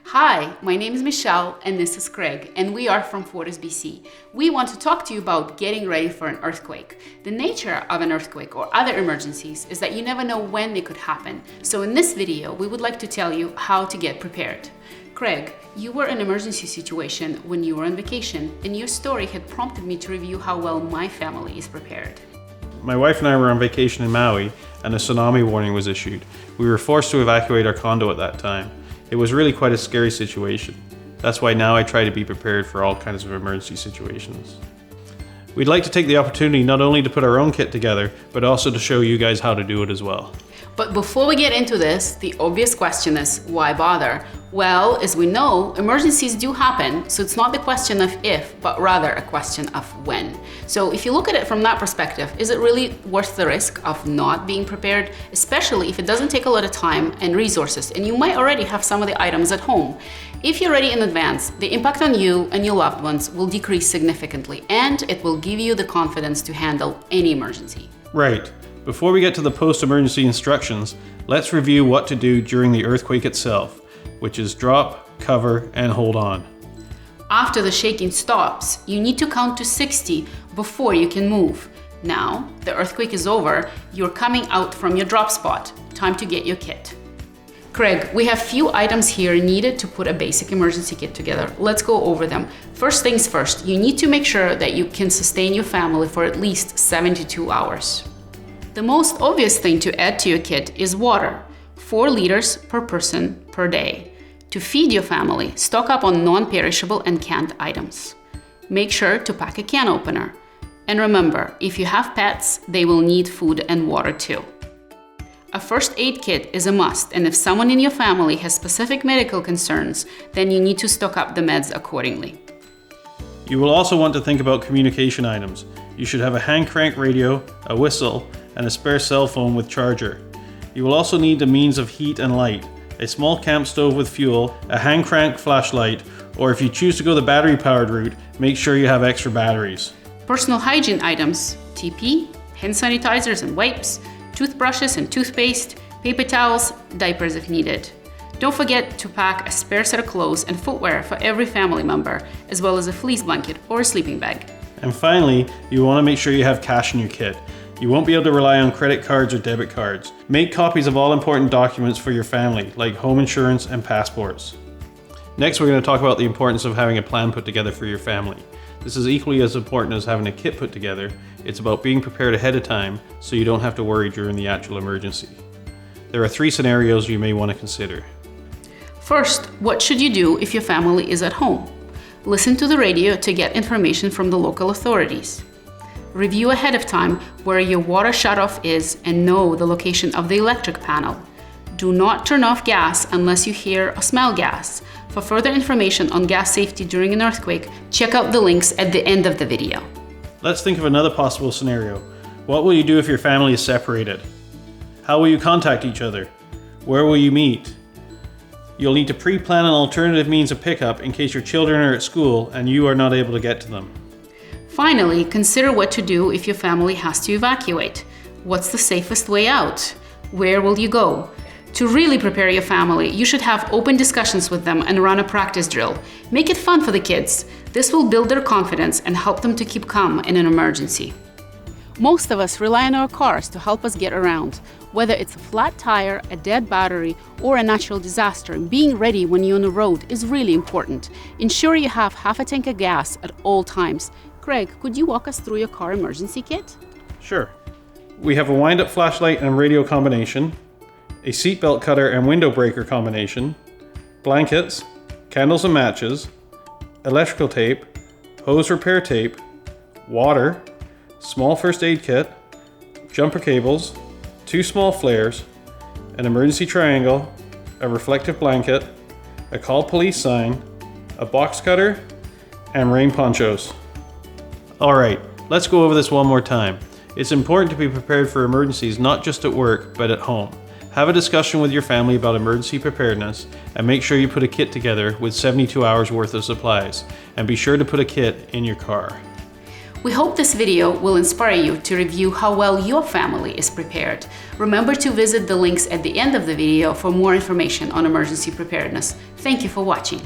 Hi, my name is Michelle and this is Craig, and we are from Fortis, BC. We want to talk to you about getting ready for an earthquake. The nature of an earthquake or other emergencies is that you never know when they could happen. So in this video, we would like to tell you how to get prepared. Craig, you were in an emergency situation when you were on vacation, and your story had prompted me to review how well my family is prepared. My wife and I were on vacation in Maui, and a tsunami warning was issued. We were forced to evacuate our condo at that time. It was really quite a scary situation. That's why now I try to be prepared for all kinds of emergency situations. We'd like to take the opportunity not only to put our own kit together, but also to show you guys how to do it as well. But before we get into this, the obvious question is, why bother? Well, as we know, emergencies do happen, so it's not the question of if, but rather a question of when. So if you look at it from that perspective, is it really worth the risk of not being prepared, especially if it doesn't take a lot of time and resources, and you might already have some of the items at home? If you're ready in advance, the impact on you and your loved ones will decrease significantly, and it will give you the confidence to handle any emergency. Right. Before we get to the post-emergency instructions, let's review what to do during the earthquake itself, which is drop, cover, and hold on. After the shaking stops, you need to count to 60 before you can move. Now, the earthquake is over, you're coming out from your drop spot. Time to get your kit. Craig, we have few items here needed to put a basic emergency kit together. Let's go over them. First things first, you need to make sure that you can sustain your family for at least 72 hours. The most obvious thing to add to your kit is water, 4 liters per person per day. To feed your family, stock up on non-perishable and canned items. Make sure to pack a can opener. And remember, if you have pets, they will need food and water too. A first aid kit is a must, and if someone in your family has specific medical concerns, then you need to stock up the meds accordingly. You will also want to think about communication items. You should have a hand crank radio, a whistle, and a spare cell phone with charger. You will also need the means of heat and light, a small camp stove with fuel, a hand crank flashlight, or if you choose to go the battery powered route, make sure you have extra batteries. Personal hygiene items, TP, hand sanitizers and wipes, toothbrushes and toothpaste, paper towels, diapers if needed. Don't forget to pack a spare set of clothes and footwear for every family member, as well as a fleece blanket or a sleeping bag. And finally, you want to make sure you have cash in your kit. You won't be able to rely on credit cards or debit cards. Make copies of all important documents for your family, like home insurance and passports. Next, we're going to talk about the importance of having a plan put together for your family. This is equally as important as having a kit put together. It's about being prepared ahead of time so you don't have to worry during the actual emergency. There are 3 scenarios you may want to consider. First, what should you do if your family is at home? Listen to the radio to get information from the local authorities. Review ahead of time where your water shutoff is and know the location of the electric panel. Do not turn off gas unless you hear or smell gas. For further information on gas safety during an earthquake, check out the links at the end of the video. Let's think of another possible scenario. What will you do if your family is separated? How will you contact each other? Where will you meet? You'll need to pre-plan an alternative means of pickup in case your children are at school and you are not able to get to them. Finally, consider what to do if your family has to evacuate. What's the safest way out? Where will you go? To really prepare your family, you should have open discussions with them and run a practice drill. Make it fun for the kids. This will build their confidence and help them to keep calm in an emergency. Most of us rely on our cars to help us get around. Whether it's a flat tire, a dead battery, or a natural disaster, being ready when you're on the road is really important. Ensure you have half a tank of gas at all times. Craig, could you walk us through your car emergency kit? Sure. We have a wind-up flashlight and radio combination, a seatbelt cutter and window breaker combination, blankets, candles and matches, electrical tape, hose repair tape, water, small first aid kit, jumper cables, 2 small flares, an emergency triangle, a reflective blanket, a call police sign, a box cutter, and rain ponchos. Alright, let's go over this one more time. It's important to be prepared for emergencies not just at work, but at home. Have a discussion with your family about emergency preparedness and make sure you put a kit together with 72 hours worth of supplies. And be sure to put a kit in your car. We hope this video will inspire you to review how well your family is prepared. Remember to visit the links at the end of the video for more information on emergency preparedness. Thank you for watching.